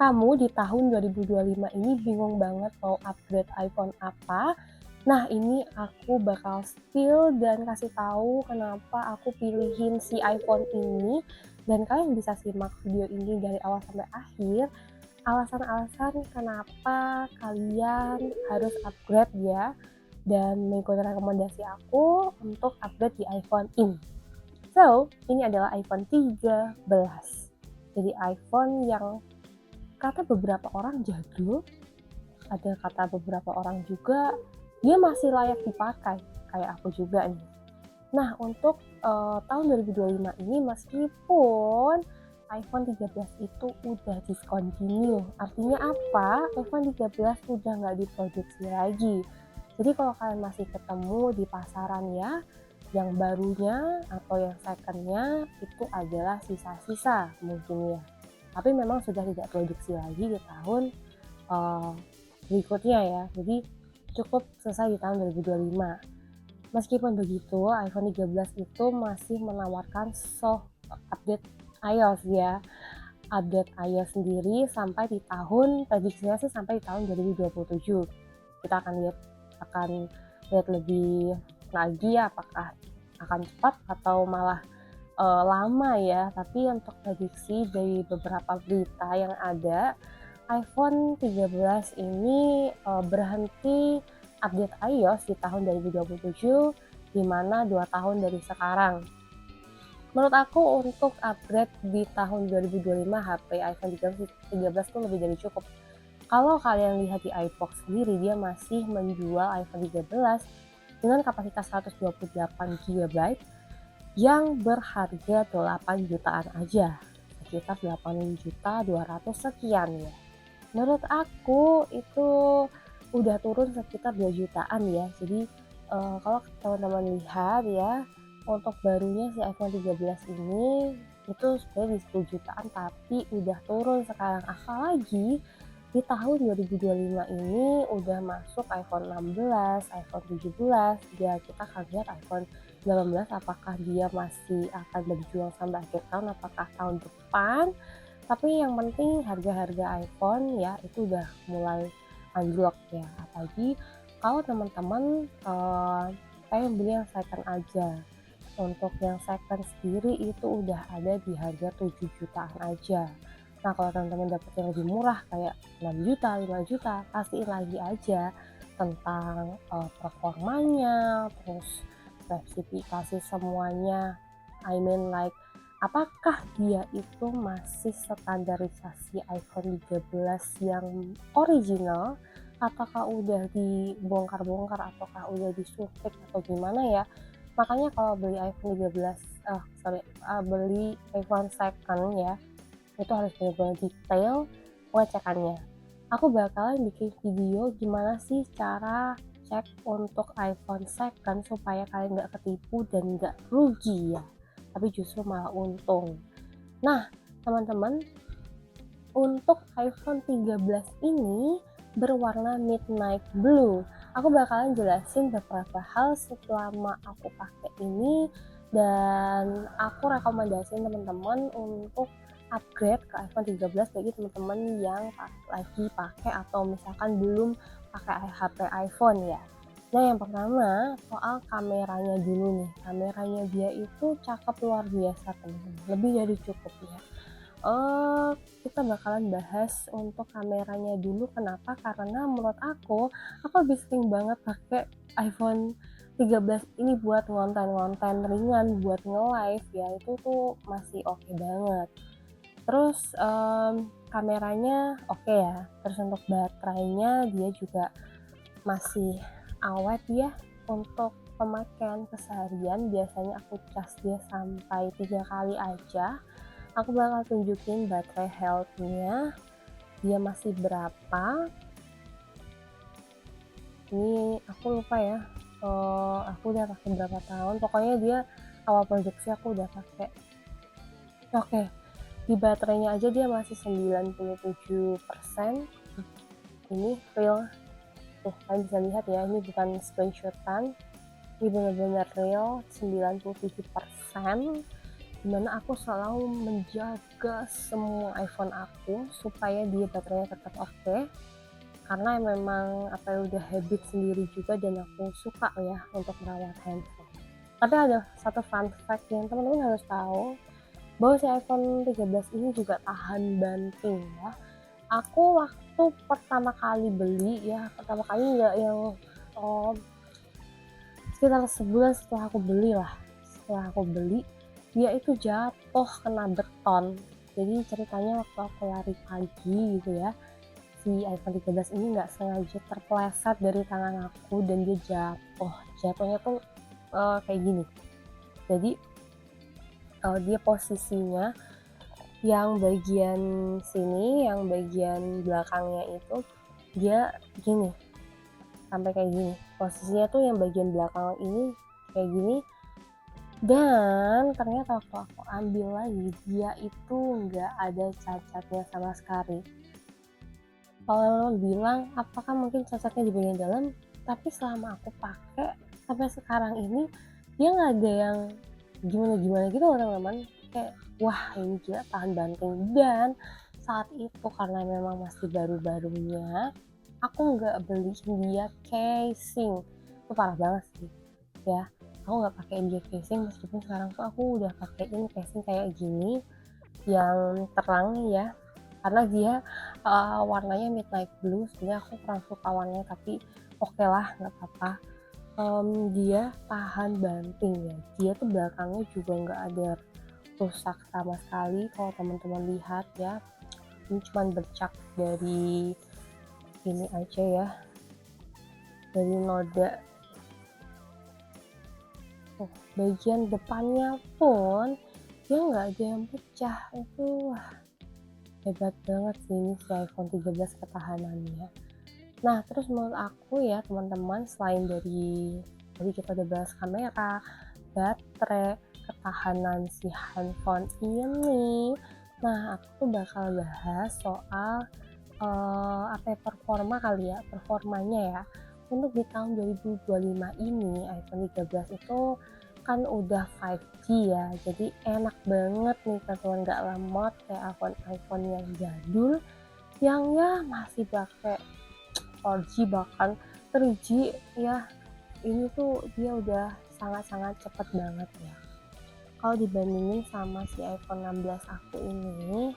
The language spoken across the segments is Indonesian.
kamu di tahun 2025 ini bingung banget mau upgrade iPhone apa? Nah, ini aku bakal spill dan kasih tahu kenapa aku pilihin si iPhone ini, dan kalian bisa simak video ini dari awal sampai akhir, alasan-alasan kenapa kalian harus upgrade ya, dan mengikuti rekomendasi aku untuk upgrade di iPhone ini. So, ini adalah iPhone 13. Jadi iPhone yang kata beberapa orang jadul, ada kata beberapa orang juga dia masih layak dipakai, kayak aku juga nih. Nah, untuk tahun 2025 ini meskipun iPhone 13 itu udah discontinue, artinya apa? iPhone 13 udah nggak diproduksi lagi. Jadi kalau kalian masih ketemu di pasaran ya, yang barunya atau yang secondnya itu adalah sisa-sisa mungkin ya. Tapi memang sudah tidak produksi lagi di tahun berikutnya ya. Jadi cukup selesai di tahun 2025. Meskipun begitu, iPhone 13 itu masih menawarkan soft update iOS ya. Update iOS sendiri sampai di tahun, prediksinya sih sampai di tahun 2027. Kita akan lihat lebih lagi ya, apakah akan cepat atau malah lama ya. Tapi untuk prediksi dari beberapa berita yang ada, iPhone 13 ini berhenti update iOS di tahun 2027, di mana 2 tahun dari sekarang. Menurut aku untuk upgrade di tahun 2025 HP iPhone 13 itu lebih dari cukup. Kalau kalian lihat di iBox sendiri, dia masih menjual iPhone 13 dengan kapasitas 128 GB yang berharga 8 jutaan aja, sekitar 8.200.000 sekian ya. Menurut aku itu udah turun sekitar 2 jutaan ya. Jadi kalau teman-teman lihat ya, untuk barunya si iPhone 13 ini itu sebenarnya di 10 jutaan, tapi udah turun sekarang. Apalagi di tahun 2025 ini udah masuk iPhone 16, iPhone 17, ya kita akan lihat iPhone 18 apakah dia masih akan berjuang sampai akhir tahun, apakah tahun depan. Tapi yang penting harga-harga iPhone ya itu udah mulai anjlok ya. Apalagi kalau teman-teman pengen beli yang second aja. Untuk yang second sendiri itu udah ada di harga 7 jutaan aja. Nah, kalau teman-teman dapet yang lebih murah kayak 6 juta, 5 juta, pastiin lagi aja tentang performanya, terus spesifikasi semuanya. I mean like apakah dia itu masih standarisasi iPhone 13 yang original, ataukah udah dibongkar-bongkar, ataukah udah disuntik atau gimana ya. Makanya kalau beli iPhone 13, beli iPhone second ya, itu harus benar-benar detail pengecekannya. Aku bakalan bikin video gimana sih cara cek untuk iPhone second supaya kalian nggak ketipu dan nggak rugi ya, tapi justru malah untung. Nah, teman-teman, untuk iPhone 13 ini berwarna midnight blue. Aku bakalan jelasin beberapa hal selama aku pakai ini, dan aku rekomendasiin teman-teman untuk upgrade ke iPhone 13 bagi teman-teman yang lagi pakai atau misalkan belum pakai HP iPhone ya. Nah, yang pertama soal kameranya dulu nih. Kameranya dia itu cakep luar biasa teman-teman, lebih dari cukup ya. Kita bakalan bahas untuk kameranya dulu. Kenapa? Karena menurut aku lebih sering banget pakai iPhone 13 ini buat ngonten-ngonten ringan, buat nge-live ya, itu tuh masih oke banget. Terus kameranya oke ya. Terus untuk baterainya dia juga masih awet ya. Untuk pemakaian keseharian biasanya aku cas dia sampai 3 kali aja. Aku bakal tunjukin baterai health-nya dia masih berapa. Ini aku lupa ya, aku udah pakai berapa tahun, pokoknya dia awal produksi aku udah pakai. Oke, di baterainya aja dia masih 97%. Ini real tuh, kalian bisa lihat ya, ini bukan screenshotan, ini benar-benar real 97%. dimana aku selalu menjaga semua iPhone aku supaya dia baterainya tetap oke, karena memang apa ya, udah habit sendiri juga dan aku suka ya untuk merawat handphone. Tapi ada satu fun fact yang teman-teman harus tahu, bahwa si iPhone 13 ini juga tahan banting ya. Aku waktu pertama kali beli ya, pertama kali nggak yang oh, sekitar sebulan setelah aku beli dia itu jatuh kena beton. Jadi ceritanya waktu aku lari pagi gitu ya, si iPhone 13 ini nggak sengaja terpeleset dari tangan aku dan dia jatuhnya tuh kayak gini. Jadi dia posisinya yang bagian sini, yang bagian belakangnya itu dia gini, sampai kayak gini. Posisinya tuh yang bagian belakang ini kayak gini, dan ternyata waktu aku ambil lagi dia itu nggak ada cacatnya sama sekali. Kalau bilang apakah mungkin cacatnya di bagian dalam, tapi selama aku pakai sampai sekarang ini dia nggak ada yang gimana-gimana gitu loh teman-teman. Kayak wah ini gila tahan banting. Dan saat itu karena memang masih baru-barunya aku nggak beliin dia casing, itu parah banget sih ya. Aku nggak pakein dia casing meskipun sekarang tuh aku udah pakein casing kayak gini yang terang ya, karena dia warnanya midnight blue. Sebenarnya aku kurang suka warnanya tapi oke lah nggak apa-apa. Dia tahan banting ya, dia tuh belakangnya juga nggak ada rusak sama sekali. Kalau teman-teman lihat ya, ini cuman bercak dari ini aja ya, dari noda. Bagian depannya pun dia nggak ada yang pecah. Itu wah, hebat banget sih ini si iPhone 13 ketahanannya. Nah terus menurut aku ya teman-teman, selain dari tadi kita udah bahas kamera, baterai, ketahanan si handphone ini, nah aku tuh bakal bahas soal performa kali ya, performanya ya. Untuk di tahun 2025 ini iPhone 13 itu kan udah 5G ya, jadi enak banget nih teman-teman, nggak lemot kayak iPhone yang jadul yang ya masih pakai 4G bahkan 3G ya. Ini tuh dia udah sangat-sangat cepet banget ya kalau dibandingin sama si iPhone 16 aku ini.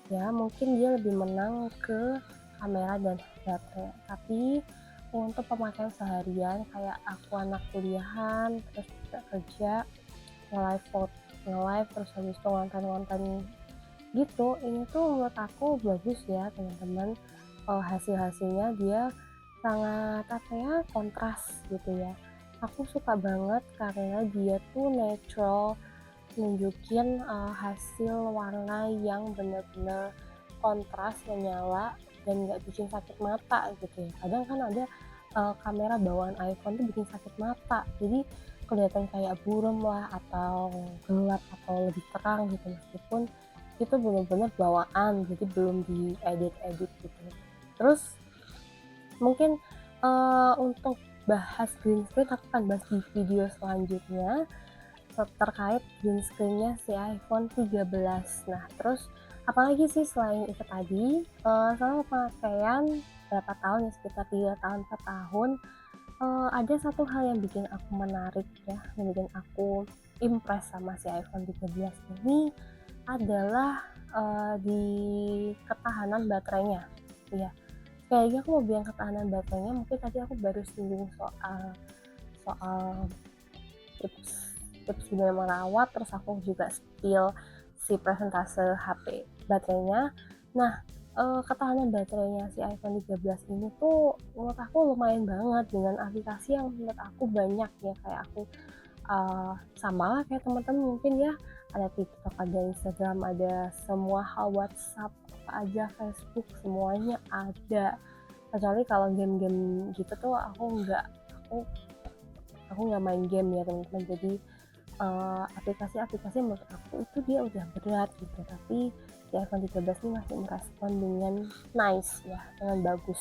Ya mungkin dia lebih menang ke kamera dan baterai, tapi untuk pemakaian seharian kayak aku anak kuliahan terus juga kerja, nge-live terus habis itu ngonten gitu, ini tuh menurut aku bagus ya teman-teman. Hasil-hasilnya dia sangat kontras gitu ya. Aku suka banget karena dia tuh natural, nunjukin hasil warna yang bener-bener kontras, menyala dan nggak bikin sakit mata gitu ya. Kadang kan ada kamera bawaan iPhone tuh bikin sakit mata, jadi kelihatan kayak buram lah atau gelap atau lebih terang gitu, meskipun itu bener-bener bawaan jadi belum diedit gitu. Terus mungkin untuk bahas green screen aku akan bahas di video selanjutnya terkait green screen-nya si iPhone 13. Nah terus apalagi sih selain itu tadi, selama pemakaian berapa tahun ya, sekitar 3 tahun 4 tahun, ada satu hal yang bikin aku menarik ya, yang bikin aku impress sama si iPhone 13 ini adalah di ketahanan baterainya ya. Sekali lagi aku mau bilang ketahanan baterainya, mungkin tadi aku baru singgung soal tips gimana merawat, terus aku juga spill si presentase HP baterainya. Nah ketahanan baterainya si iPhone 13 ini tuh menurut aku lumayan banget dengan aplikasi yang menurut aku banyak ya, kayak aku sama lah kayak teman-teman mungkin ya, ada TikTok, ada Instagram, ada semua hal, WhatsApp apa aja, Facebook, semuanya ada. Kecuali kalau game-game gitu tuh aku nggak main game ya teman-teman. Jadi aplikasi-aplikasi menurut aku itu dia udah berat gitu, tapi di iPhone 13 ini masih merespon dengan nice ya, dengan bagus.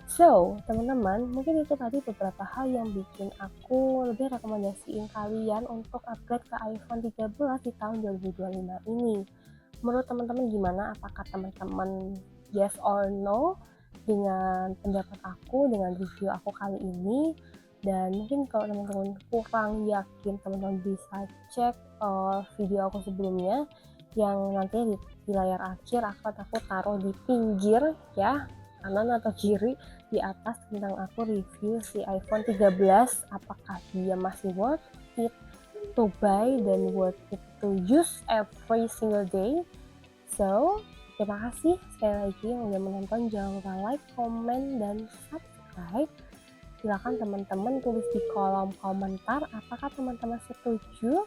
So, teman-teman, mungkin itu tadi beberapa hal yang bikin aku lebih rekomendasiin kalian untuk upgrade ke iPhone 13 di tahun 2025 ini. Menurut teman-teman gimana? Apakah teman-teman yes or no dengan pendapat aku, dengan review aku kali ini? Dan mungkin kalau teman-teman kurang yakin, teman-teman bisa cek video aku sebelumnya yang nantinya di layar akhir akan aku taruh di pinggir ya, kanan atau kiri di atas, tentang aku review si iPhone 13, apakah dia masih worth it to buy dan worth it to use every single day. So, terima kasih sekali lagi yang udah menonton. Jangan lupa like, comment, dan subscribe. Silakan teman-teman tulis di kolom komentar apakah teman-teman setuju,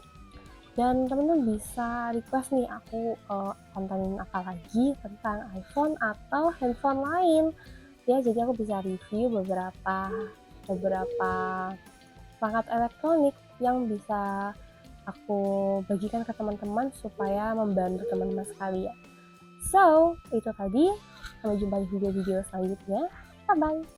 dan teman-teman bisa request nih aku kontenin apa lagi tentang iPhone atau handphone lain ya. Jadi aku bisa review beberapa perangkat elektronik yang bisa aku bagikan ke teman-teman supaya membantu teman-teman sekalian. So, itu tadi. Sampai jumpa di video-video selanjutnya. Bye-bye.